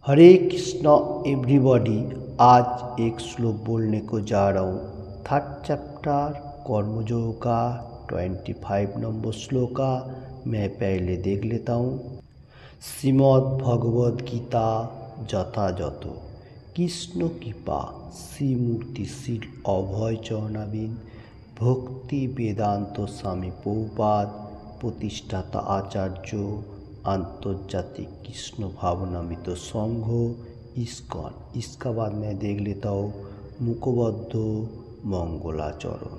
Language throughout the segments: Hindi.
हरे कृष्णा एवरीबॉडी। आज एक श्लोक बोलने को जा रहा हूँ। थर्ड चैप्टर कर्मयोग का 25 नंबर श्लोक का मैं पहले देख लेता हूँ। श्रीमद् भगवद गीता যথাযথ কৃষ্ণ কৃপা শ্রীমূর্তি শ্রী অভয় চরণাবিন ভক্তি বেদান্ত স্বামী প্রভুপাদ প্রতিষ্ঠাতা आचार्य आंतर्जातिक कृष्ण भावनामृत संघ इस्कॉन। इसका बाद मैं देख लेता हूँ मुखबद्ध मंगलाचरण।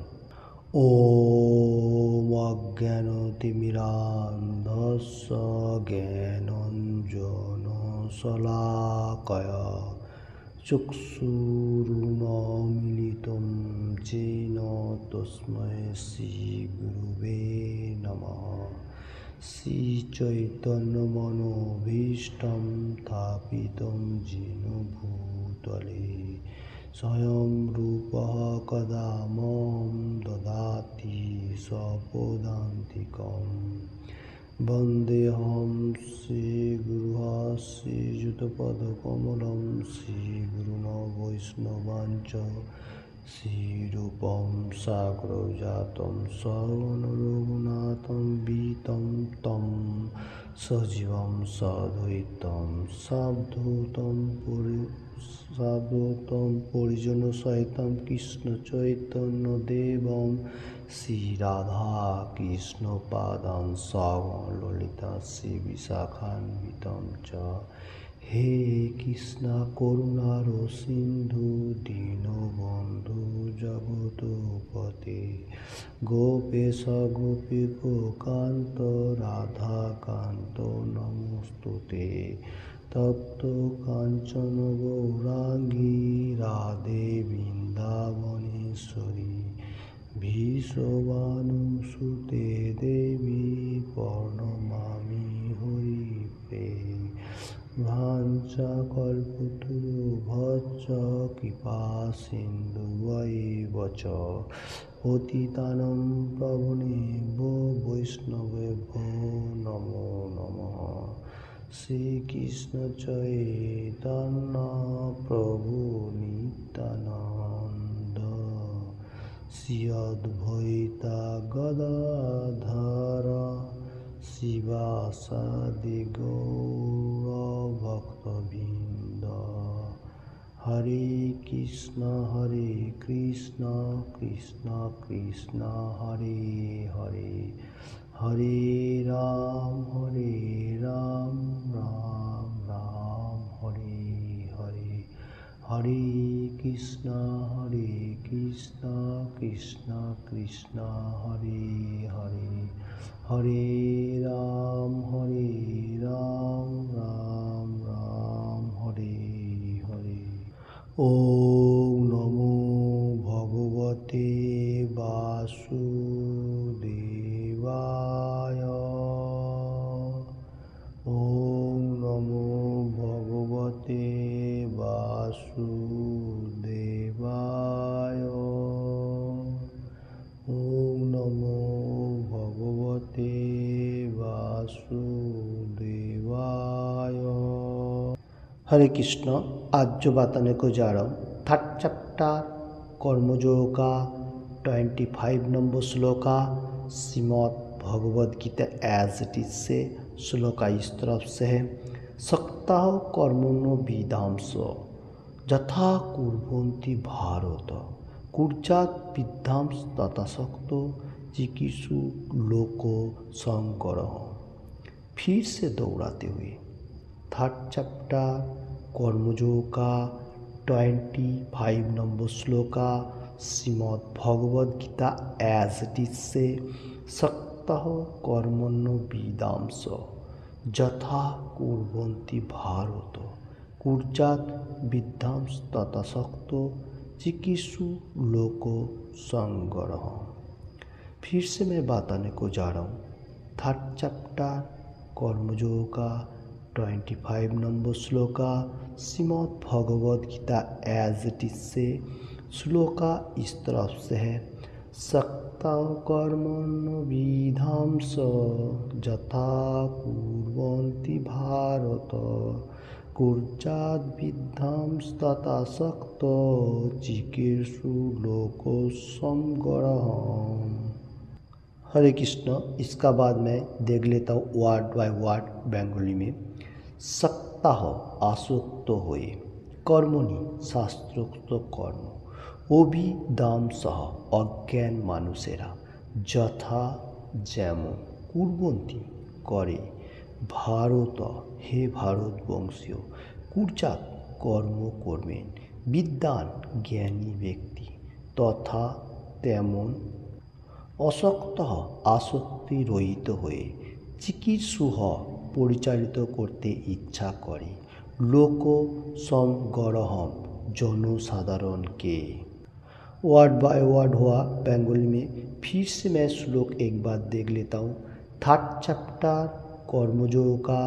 ओम अज्ञानतिमिरान्धस्य ज्ञानाञ्जनशलाकया चक्षुरुन्मीलितं येन तस्मै श्रीगुरुवे नमः। श्रीचैतन्यमनोभीष्टं स्थापितं येन भूतले स्वयं रूपः कदा मां ददाति स्वपदान्तिकं। वन्देऽहं श्रीगुरुः श्रीयुतपदकमलं श्रीगुरुन् वैष्णवांश्च श्रीरूपं साग्रजातं सगुणरघुनाथं वीतं तं सजीवं सद्वैतं सावधूतं परिजनसहितं कृष्णचैतन्यदेवं श्रीराधाकृष्णपादां सगणललिता श्रीविशाखान्वितं च। हे कृष्णा करुणारो सिन्धु दीनबन्धु जगत्पते गोपेश गोपिकान्त राधाकान्त नमोस्तुते। तप्त काञ्चन गौराङ्गी राधे वृन्दावनेश्वरी विश्वभानुसुते देवी प्रणमामि हरिप्रिये। वाञ्छाकल्पतरुभ्यश्च कृपासिन्धुभ्यैव च पतितानां पावनेभ्यो वैष्णवेभ्यो नमो नमः। श्रीकृष्ण चैतन्य प्रभु नित्यानन्द श्री अद्वैता गदाधर शिवासादि गौरभक्तवृन्द। हरे कृष्ण कृष्ण कृष्ण हरे हरे हरे राम राम राम हरे हरे। हरे कृष्ण कृष्ण कृष्ण हरे हरे हरे राम राम हरे हरे। ओम नमो भगवते वासुदेवाय। ओम नमो भगवते वासुदेवाय। ओम नमो भगवते वासुदेवाय। हरे कृष्ण। आज जो बताने को जा रहा हूँ थर्ड चैप्टर कर्मयोग का 25 नंबर श्लोक का Shrimad Bhagavad Gita as it is से श्लोक इस तरफ से है। सक्तः कर्मणो विदांश यथा कुर्वन्ति भारत कुर्यात् विद्धांस तथा सक्तो चिकीर्षु लोको संकरः। फिर से दोहराते हुए थर्ड चैप्टर कर्मयोग का 25 नंबर श्लोक का Shrimad Bhagavad Gita as it is से सक्तः कर्मणो विदांश यथा कुर्वन्ति भारत कुर्यात् विद्धांस तथा सक्तो चिकीर्षु लोको संकरः। फिर से मैं बताने को जा रहा हूँ थर्ड चैप्टर कर्मयोग का 25 नंबर श्लोक का Shrimad Bhagavad Gita as it is से श्लोक इस तरफ से है। सक्ता कर्मण्य विधांस यथा कुर्वन्ति भारत कुर्जाद्विद्धांस्ततासक्त चिकीर्षु लोकोसंगरहम्। हरे कृष्ण। इसका बाद मैं देख लेता हूँ वार्ड बाय वार्ड बेंगली में। सप्ताह आसक्त हुए कर्मणि शास्त्रोक्त कर्म অভিদাম সহ অজ্ঞান মানুষেরা যথা যেমন কুর্বন্তী করে ভারত হে ভারতবংশীয় কুর্যাৎ কর্ম করবেন বিদ্বান জ্ঞানী ব্যক্তি তথা তেমন অসক্ত আসক্তি রহিত হয়ে চিকিৎসুহ পরিচালিত করতে ইচ্ছা করে লোক समगरहम जनसाधारण के। वर्ड बाय वर्ड हुआ बंगाली में। फिर से मैं श्लोक एक बार देख लेता हूँ। 3rd चैप्टर कर्मयोग का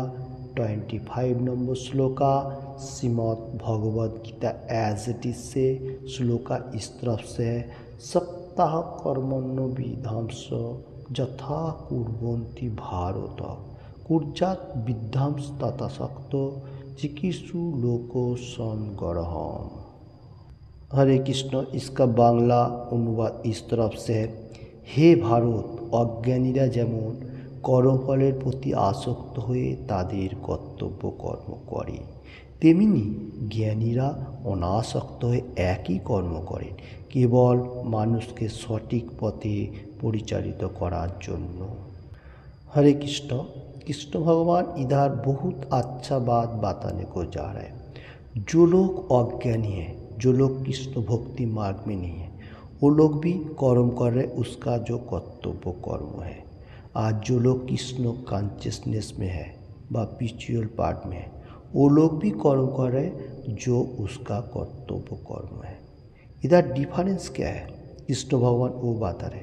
25 नंबर श्लोका Shrimad Bhagavad Gita as it is से श्लोका इस तरफ से है। सप्ताह कर्मण्य विधांस यथा कुर्वन्ति भारत कुर्जात विद्धांस तथा शक्त चिकीर्षु लोको संगरहम। हरे कृष्ण। इसका बांग्ला अनुवाद इस तरफ से है। हे भारत অজ্ঞানীরা যেমন কর্মফলের প্রতি আসক্ত হয়ে তাদের কর্তব্য কর্ম করে তেমনি জ্ঞানীরা অনাসক্ত হয়ে একই কর্ম করেন কেবল মানুষকে সঠিক পথে পরিচালিত করার জন্য। हरे कृष्ण। कृष्ण भगवान इधर बहुत अच्छा बात बताने को जा रहे हैं। जो लोग अज्ञानी हैं, जो लोग कृष्ण भक्ति मार्ग में नहीं है, वो लोग भी कर्म कर रहे उसका जो कर्तव्य कर्म है। आज जो लोग कृष्ण कॉन्शियसनेस में है व स्पिरिचुअल पार्ट में है वो लोग भी कर्म कर रहे जो उसका कर्तव्य कर्म है। इधर डिफरेंस क्या है? कृष्ण भगवान वो बता रहे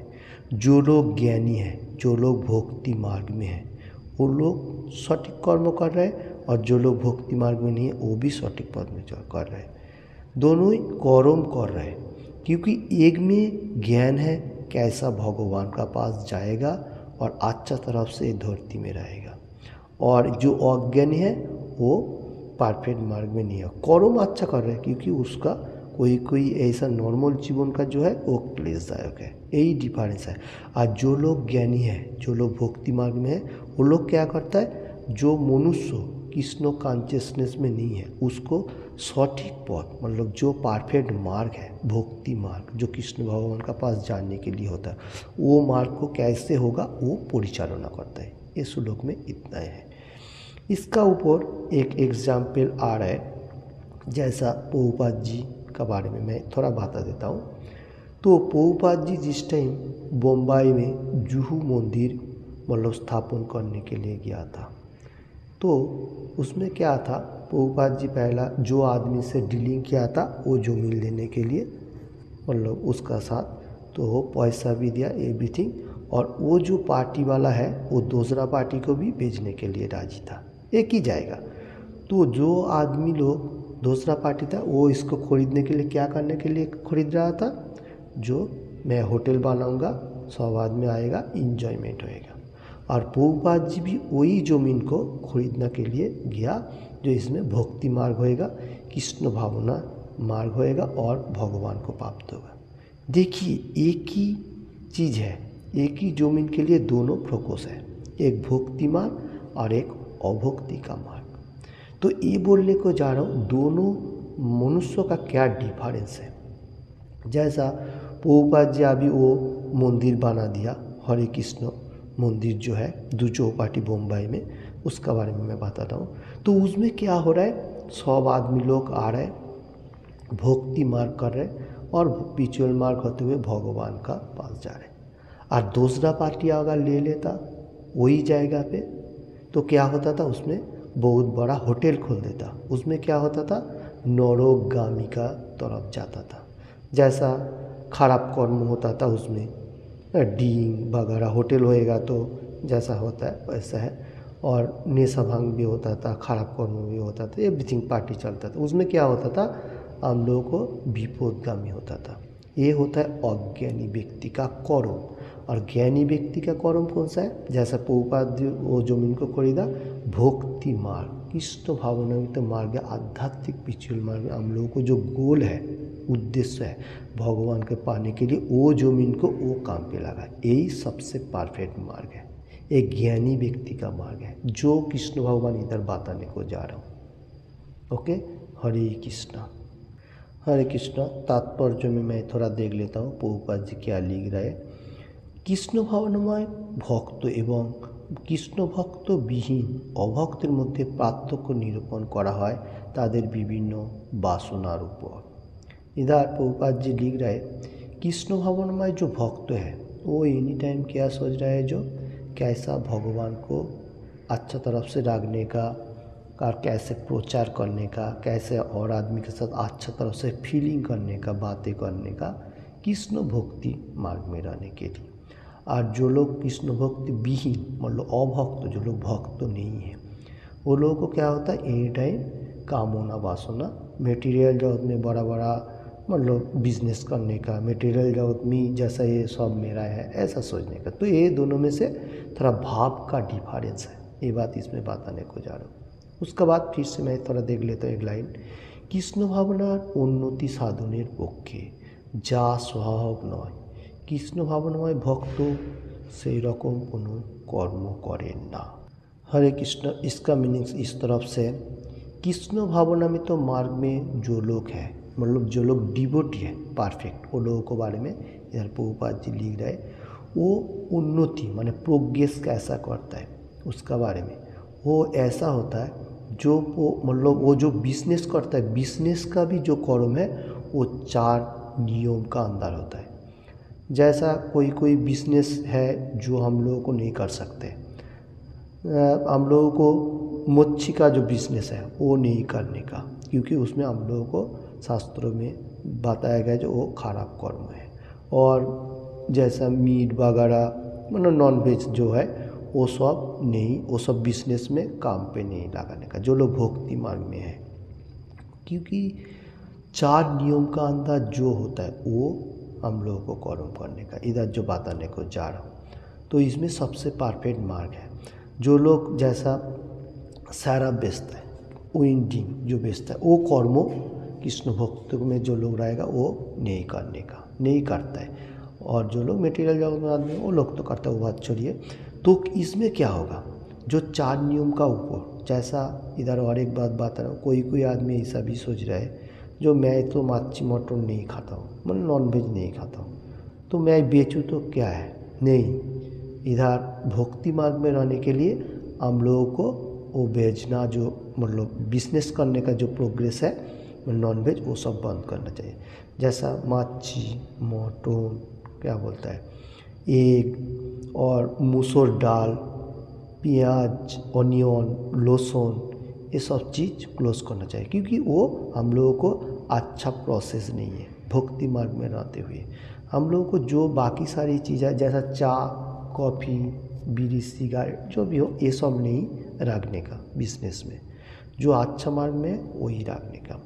जो लोग ज्ञानी हैं, जो लोग भक्ति मार्ग में हैं वो लोग सटीक कर्म कर रहे हैं और जो लोग भक्ति मार्ग में नहीं है वो भी सटीक पद में कर रहे हैं। दोनों ही कर्म कर रहे हैं क्योंकि एक में ज्ञान है कैसा भगवान का पास जाएगा और अच्छा तरफ से धरती में रहेगा और जो अज्ञानी है वो परफेक्ट मार्ग में नहीं है। कर्म अच्छा कर रहे हैं क्योंकि उसका कोई ऐसा नॉर्मल जीवन का जो है वो क्लेशदायक है। यही डिफरेंस है। और जो लोग ज्ञानी है, जो लोग भक्ति मार्ग में है वो लोग क्या करता है जो मनुष्य कृष्ण कॉन्शियसनेस में नहीं है उसको सटीक पथ मतलब जो परफेक्ट मार्ग है भक्ति मार्ग जो कृष्ण भगवान का पास जाने के लिए होता है वो मार्ग को कैसे होगा वो परिचालना करता है। इस श्लोक में इतना है। इसका ऊपर एक एग्जाम्पल आ रहा है जैसा प्रभुपाद जी का बारे में मैं थोड़ा बता देता हूँ। तो प्रभुपाद जी जिस टाइम बम्बई में जुहू मंदिर मतलब स्थापन करने के लिए गया था तो उसमें क्या था प्रभुपाद जी पहला जो आदमी से डीलिंग किया था वो ज़मीन लेने के लिए मतलब उसका साथ तो पैसा भी दिया एवरीथिंग और वो जो पार्टी वाला है वो दूसरा पार्टी को भी बेचने के लिए राजी था एक ही जाएगा। तो जो आदमी लोग दूसरा पार्टी था वो इसको खरीदने के लिए क्या करने के लिए खरीद रहा था जो मैं होटल बनाऊंगा सब आदमी आएगा इंजॉयमेंट होएगा और प्रभुपाद जी भी वही ज़मीन को खरीदने के लिए गया जो इसमें भक्ति मार्ग होएगा कृष्ण भावना मार्ग होएगा और भगवान को प्राप्त होगा। देखिए एक ही चीज़ है एक ही ज़मीन के लिए दोनों फोकस है एक भक्ति मार्ग और एक अभक्ति का मार्ग। तो ये बोलने को जा रहा हूँ दोनों मनुष्यों का क्या डिफरेंस है। जैसा प्रभुपाद जी अभी वो मंदिर बना दिया हरे कृष्ण मंदिर जो है दो चौपाटी बम्बई में उसका बारे में मैं बताता हूँ। तो उसमें क्या हो रहा है सब आदमी लोग आ रहे हैं भक्ति मार्ग कर रहे हैं और स्पिरिचुअल मार्ग होते हुए भगवान का पास जा रहे हैं और दूसरा पार्टी अगर ले लेता वही जाएगा पे तो क्या होता था उसमें बहुत बड़ा होटल खोल देता उसमें क्या होता था नरोगामी का तरफ जाता था जैसा खराब कर्म होता था उसमें डींग वगैरह होटल होएगा तो जैसा होता है वैसा है और नेशा भांग भी होता था खराब कर्म भी होता था एवरीथिंग पार्टी चलता था उसमें क्या होता था हम लोगों को विपदगामी होता था। ये होता है अज्ञानी व्यक्ति का कर्म और ज्ञानी व्यक्ति का कर्म कौन सा है जैसा प्रभुपाद वो जमीन को खरीदा भक्ति मार्ग कृष्ण भावनामृत मार्ग आध्यात्मिक पिछुल मार्ग में हम लोगों को जो गोल है, उद्देश्य है भगवान के पाने के लिए, वो जो इनको वो काम पे लगा, यही सबसे परफेक्ट मार्ग है, एक ज्ञानी व्यक्ति का मार्ग है जो कृष्ण भगवान इधर बताने को जा रहा हूँ। ओके, हरे कृष्णा। हरे कृष्णा तात्पर्य में मैं थोड़ा देख लेता हूँ प्रभुपाद जी क्या लिख रहे। कृष्ण भावनामय भक्त एवं कृष्ण भक्त বিহীন অভক্তের মধ্যে পার্থক্য নিরূপণ করা হয় তাদের বিভিন্ন বাসনার উপর। इधर प्रभुपाद जी लिख रहे कृष्ण भावनामय जो भक्त है वो एनी टाइम क्या सोच रहा है, जो कैसा भगवान को अच्छा तरफ से रखने का और कैसे प्रचार करने का, कैसे और आदमी के साथ अच्छा तरह से फीलिंग करने का, बातें करने का, कृष्ण भक्ति मार्ग में रहने के लिए। और जो लोग कृष्ण भक्ति विहीन मतलब अभक्त, जो लोग भक्त नहीं है, वो लोगों को क्या होता है एनी टाइम कामना वासना, मटेरियल जगत में बड़ा बड़ा मतलब बिजनेस करने का, मटेरियल जगत में जैसा ये सब मेरा है ऐसा सोचने का। तो ये दोनों में से थोड़ा भाव का डिफरेंस है, ये बात इसमें बताने को जा रहा हूँ। उसके बाद फिर से मैं थोड़ा देख लेता हूँ एक लाइन, कृष्ण भावनार उन्नति साधनेर पक्षे যা স্বভাব নয়, কৃষ্ণ ভাবনাময় ভক্ত সেই রকম কোনো কর্ম করেন না। हरे कृष्ण, इसका मीनिंग्स इस तरफ से, कृष्ण भावनामृत मार्ग में जो लोग हैं मतलब जो लोग डिवोटी है परफेक्ट, वो लोगों के बारे में इधर प्रभुपाद जी लिख रहे, वो उन्नति माने प्रोग्रेस कैसा करता है उसका बारे में। वो ऐसा होता है जो वो मतलब वो जो बिजनेस करता है, बिजनेस का भी जो कर्म है वो 4 नियम का अंदर होता है। जैसा कोई बिजनेस है जो हम लोगों को नहीं कर सकते, हम लोगों को मच्छी का जो बिजनेस है वो नहीं करने का, क्योंकि उसमें हम लोगों को शास्त्रों में बताया गया जो वो खराब कर्म है। और जैसा मीट वगैरह मतलब नॉन वेज जो है वो सब नहीं, वो सब बिजनेस में काम पे नहीं लगाने का, जो लोग भक्ति मार्ग में है। क्योंकि 4 नियम का अंदर जो होता है वो हम लोगों को कर्म करने का, इधर जो बताने को जा रहा हूँ। तो इसमें सबसे परफेक्ट मार्ग है। जो लोग जैसा शराब बेचता है, विंडिंग जो बेचता है, वो कर्म कृष्ण भक्त में जो लोग रहेगा वो नहीं करने का, नहीं करता है। और जो लोग मटेरियल जगत में आदमी वो लोग तो करता है, वो बात छोड़िए। तो इसमें क्या होगा, जो 4 नियम का ऊपर, जैसा इधर और एक बात बता रहा हूँ, कोई आदमी ऐसा भी सोच रहा है जो मैं तो मच्छी मटन नहीं खाता हूँ, मतलब नॉन वेज नहीं खाता हूँ, तो मैं बेचूँ तो क्या है, नहीं। इधर भक्ति मार्ग में रहने के लिए हम लोगों को वो बेचना, जो मतलब बिजनेस करने का जो प्रोग्रेस है नॉन वेज, वो सब बंद करना चाहिए। जैसा मच्छी मटन क्या बोलता है, एग और मसूर दाल, प्याज, ऑनियन, लहसुन, ये सब चीज़ क्लोज करना चाहिए, क्योंकि वो हम लोगों को अच्छा प्रोसेस नहीं है। भक्ति मार्ग में रहते हुए हम लोगों को जो बाकी सारी चीज़ें जैसा चाय कॉफ़ी बीड़ी सिगारेट जो भी हो, ये सब नहीं रखने का बिजनेस में, जो अच्छा मार्ग में वही रखने का।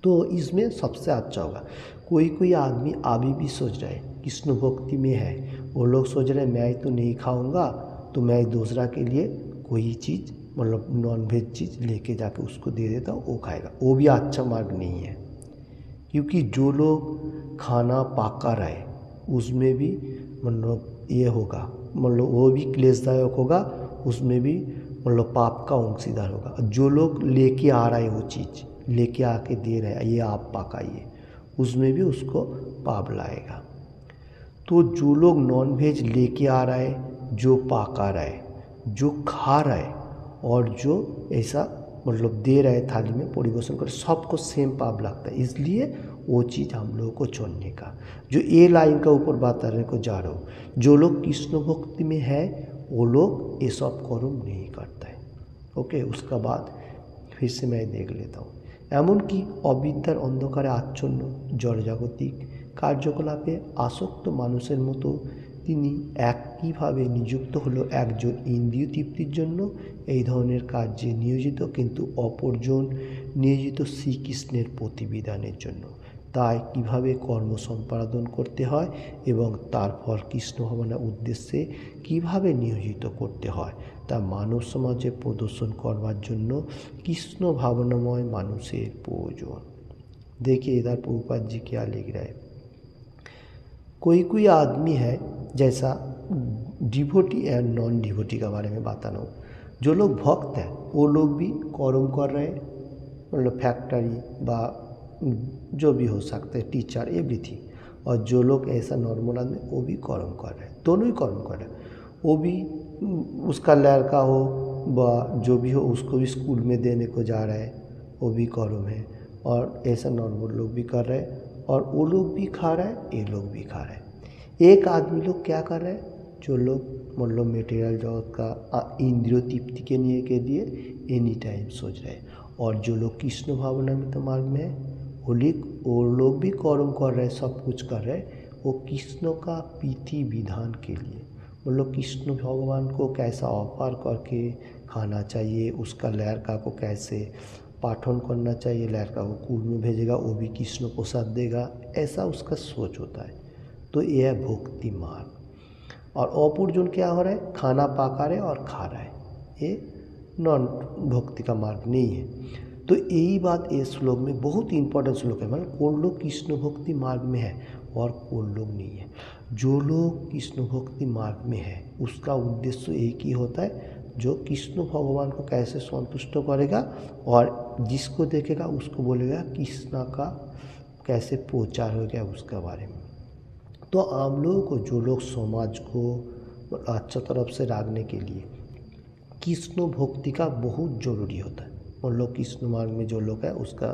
तो इसमें सबसे अच्छा होगा। कोई आदमी अभी भी सोच रहा है कृष्ण भक्ति में है, वो लोग सोच रहे हैं मैं तो नहीं खाऊंगा, तो मैं दूसरा के लिए कोई चीज़ मतलब नॉन वेज चीज़ लेके जाके उसको दे देता हूँ, वो खाएगा, वो भी अच्छा मार्ग नहीं है। क्योंकि जो लोग खाना पका रहे उसमें भी मतलब ये होगा, मतलब वो भी क्लेशदायक होगा, उसमें भी मतलब पाप का अंशीदार होगा। जो लोग लेके आ रहा है वो चीज़ लेके आके दे रहे हैं, ये आप पकाइए, उसमें भी उसको पाप लाएगा। तो जो लोग नॉन वेज लेके आ रहा है, जो पका रहा है, जो खा रहा है और जो ऐसा मतलब दे रहा है थाली में परिवेशन कर, सबको सेम पाप लगता है। इसलिए वो चीज़ हम लोगों को छोड़ने का, जो ये लाइन का ऊपर बताने को जा रहा हूँ, जो लोग कृष्ण भक्ति में है वो लोग ये सब कर्म नहीं करता है। ओके, उसका बाद फिर से मैं देख लेता हूँ। এমনকি অবিদ্যার অন্ধকারে আচ্ছন্ন জড়জাগতিক কার্যকলাপে আসক্ত মানুষের মতো তিনি একইভাবে নিযুক্ত হলো একজন ইন্দ্রিয় তৃপ্তির জন্য এই ধরনের কার্যে নিয়োজিত, কিন্তু অপরজন নিয়োজিত শ্রীকৃষ্ণের প্রতিবিধানের জন্য। তাই কিভাবে কর্ম সম্পাদন করতে হয় এবং তারপর কৃষ্ণ ভাবনার উদ্দেশ্যে কিভাবে নিয়োজিত করতে হয় তা মানব সমাজে প্রদর্শন করবার জন্য কৃষ্ণ ভাবনাময় মানুষের প্রয়োজন। देखिए इधर प्रभुपाद जी क्या लिख रहे हैं, कोई आदमी है जैसा डिवोटी एंड नॉन डिवोटी के बारे में बताना हो। जो लोग भक्त हैं वो लोग भी कर्म कर रहे हैं, मतलब फैक्ट्री बा जो भी हो सकते हैं, टीचर एवरीथिंग। और जो लोग ऐसा नॉर्मल आदमी वो भी कर्म कर रहे हैं, दोनों ही कर्म कर रहे हैं। वो भी उसका लड़का हो व जो भी हो उसको भी स्कूल में देने को जा रहा है, वो भी कर्म है। और ऐसा नॉर्मल लोग भी कर रहे हैं और वो लोग भी खा रहे हैं, ये लोग भी खा रहे हैं। एक आदमी लोग क्या कर रहे हैं, जो लोग मतलब मटेरियल जगत का इंद्रिय तृप्ति के लिए एनी टाइम सोच रहे हैं। और जो लोग कृष्ण भावनामृत मार्ग में है वो लोग भी कर्म कर रहे हैं, सब कुछ कर रहे हैं। वो कृष्ण का विधि विधान के लिए, मतलब कृष्ण भगवान को कैसा ऑफर करके खाना चाहिए, उसका लड़का को कैसे पाठन करना चाहिए, लड़का को कुल में भेजेगा, वो भी कृष्ण प्रसाद देगा, ऐसा उसका सोच होता है। तो यह है भक्ति मार्ग। और अपूर्जन क्या हो रहा है, खाना पका रहे और खा रहा है, ये नॉन भक्ति का मार्ग नहीं है। तो यही बात इस श्लोक में बहुत इंपॉर्टेंट श्लोक है, मतलब कौन लोग कृष्ण भक्ति मार्ग में है और कौन लोग नहीं है। जो लोग कृष्ण भक्ति मार्ग में है उसका उद्देश्य एक ही होता है, जो कृष्ण भगवान को कैसे संतुष्ट करेगा और जिसको देखेगा उसको बोलेगा कृष्ण का कैसे प्रचार हो गया उसके बारे में। तो आम लोगों को, जो लोग समाज को अच्छा तरफ से रखने के लिए कृष्ण भक्ति का बहुत ज़रूरी होता है। और लोग कृष्ण मार्ग में जो लोग है उसका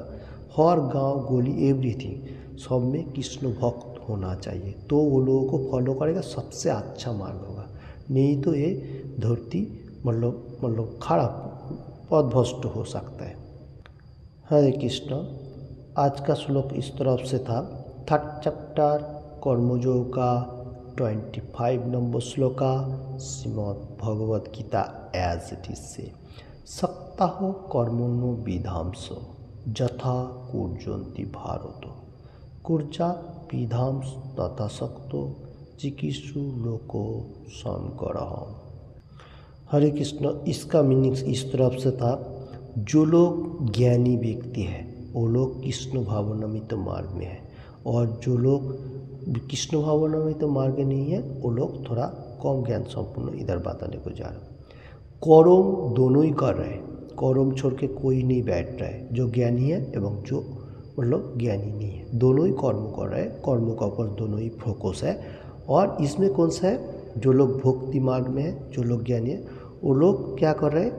हर गांव गली एवरीथिंग सब में कृष्ण भक्त होना चाहिए, तो वो लोगों को फॉलो करेगा, सबसे अच्छा मार्ग होगा। नहीं तो ये धरती मतलब खराब पदभ्रष्ट हो सकता है। हरे कृष्ण। आज का श्लोक इस तरफ से था, 3rd चैप्टर कर्मयोग का 25 नंबर श्लोका Shrimad Bhagavad Gita as it is से, सक्ता हो कर्मण्यो विधांस यथा कुर्जन्ति भारत कुर्जा विधांस तथा सक्तो चिकित्सु लोको संकरहम। हरे कृष्ण। इसका मीनिंग इस तरफ से था, जो लोग ज्ञानी व्यक्ति है वो लोग कृष्ण भावनामृत मार्ग में है, और जो लोग कृष्ण भावनामृत मार्ग नहीं है वो लोग थोड़ा कम ज्ञान संपूर्ण इधर बताने को जा रहे हैं। कर्म दोनों ही कर रहे हैं, कर्म छोड़ के कोई नहीं बैठ रहा है, जो ज्ञानी है एवं जो मतलब ज्ञानी नहीं है, दोनों ही कर्म कर रहे हैं, कर्म का ऊपर दोनों ही फोकस है। और इसमें कौन सा है, जो लोग भक्ति मार्ग में है, जो लोग ज्ञानी है, वो लोग क्या कर रहे हैं,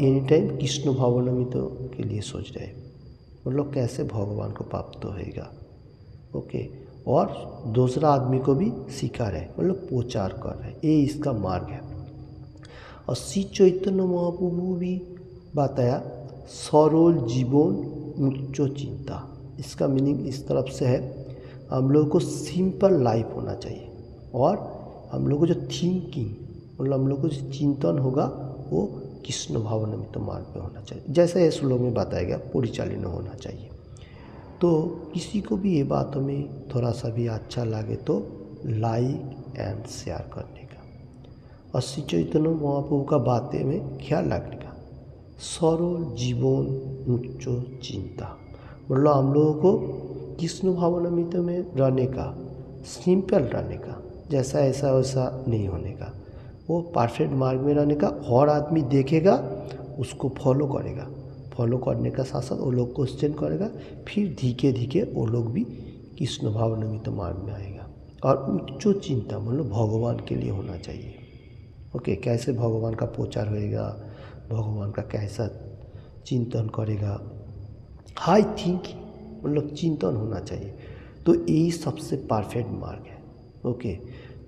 एनी टाइम कृष्ण भावनामृत के लिए सोच रहे हैं, मतलब कैसे भगवान को प्राप्त होएगा। ओके। और दूसरा आदमी को भी सिखा रहे हैं, मतलब प्रचार कर रहे हैं, ये इसका मार्ग है। और श्री चैतन्य महाप्रभु भी बताया, सरल जीवन उच्च चिंता। इसका मीनिंग इस तरफ से है, हम लोगों को सिंपल लाइफ होना चाहिए, और हम लोगों को जो थिंकिंग मतलब हम लोग को जो चिंतन होगा वो कृष्ण भावनामृत मार्ग में होना चाहिए, जैसे इस श्लोक में बताया गया परिचालित होना चाहिए। तो किसी को भी ये बात हमें थोड़ा सा भी अच्छा लगे तो लाइक एंड शेयर करने का, और श्री चैतन्य महाप्रभु का बातें में ख्याल रखने का। सरल जीवन उच्च चिंता, मतलब हम लोगों को कृष्ण भावनामृत में रहने का, सिंपल रहने का, जैसा ऐसा वैसा नहीं होने का, वो परफेक्ट मार्ग में रहने का। हर आदमी देखेगा उसको फॉलो करेगा, फॉलो करने का साथ साथ वो लोग क्वेश्चन करेगा, फिर धीरे धीरे वो लोग भी कृष्ण भावनामृत मार्ग में आएगा। और उच्च चिंता मतलब भगवान के लिए होना चाहिए। ओके, कैसे भगवान का प्रचार होएगा, भगवान का कैसा चिंतन करेगा, हाई थिंकिंग मतलब चिंतन होना चाहिए। तो यही सबसे परफेक्ट मार्ग है। ओके,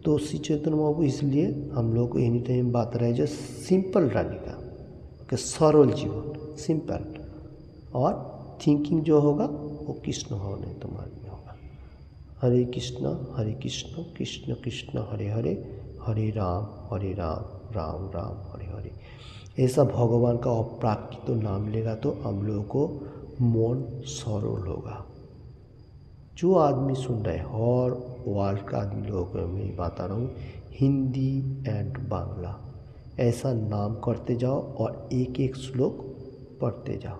तो श्री चैतन्य महाप्रभु इसलिए हम लोग को एनी टाइम बात रहे जो सिंपल रहने का। ओके, सरल जीवन सिंपल, और थिंकिंग जो होगा वो कृष्ण भावनामृत मार्ग में होगा। हरे कृष्ण कृष्ण कृष्ण हरे हरे, हरे राम राम राम हरे हरे। ऐसा भगवान का अप्राकृत नाम लेगा तो हम लोगों को मन सरल होगा। जो आदमी सुन रहे हैं और वर्ल्ड का आदमी लोगों को मैं बता रहा हूँ, हिंदी एंड बांग्ला ऐसा नाम करते जाओ और एक एक श्लोक पढ़ते जाओ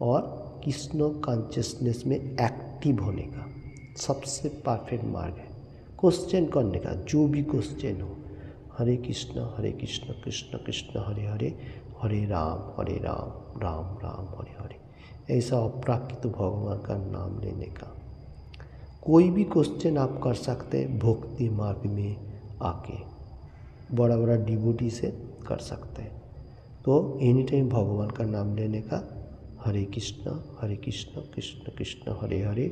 और कृष्ण कॉन्शियसनेस में एक्टिव होने का सबसे परफेक्ट मार्ग है। क्वेश्चन करने का, जो भी क्वेश्चन हो, हरे कृष्ण कृष्ण कृष्ण हरे हरे, हरे राम राम राम हरे हरे, ऐसा अपराकृत भगवान का नाम लेने का। कोई भी क्वेश्चन आप कर सकते हैं भक्ति मार्ग में आके, बड़ा बड़ा डिवोटी से कर सकते हैं। तो एनी टाइम भगवान का नाम लेने का, हरे कृष्ण कृष्ण कृष्ण हरे हरे,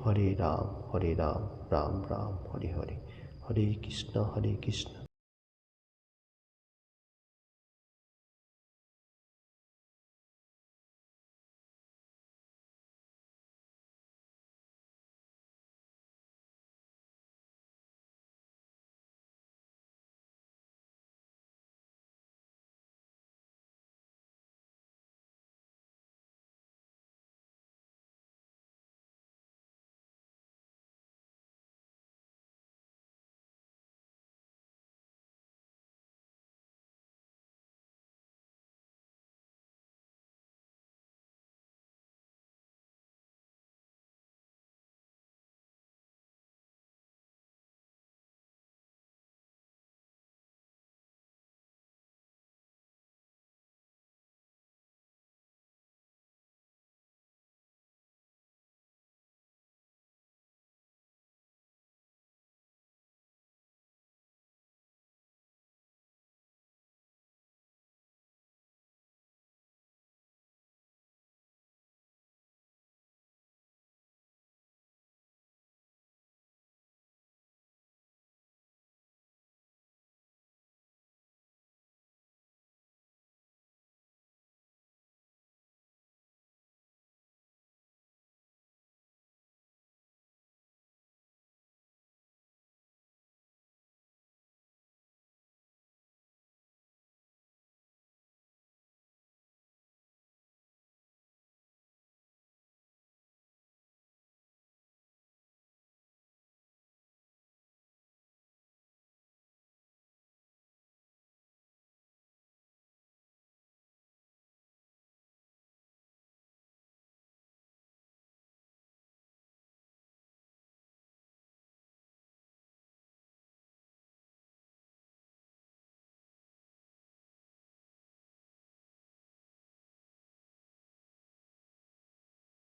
हरे राम राम राम हरे हरे, हरे कृष्ण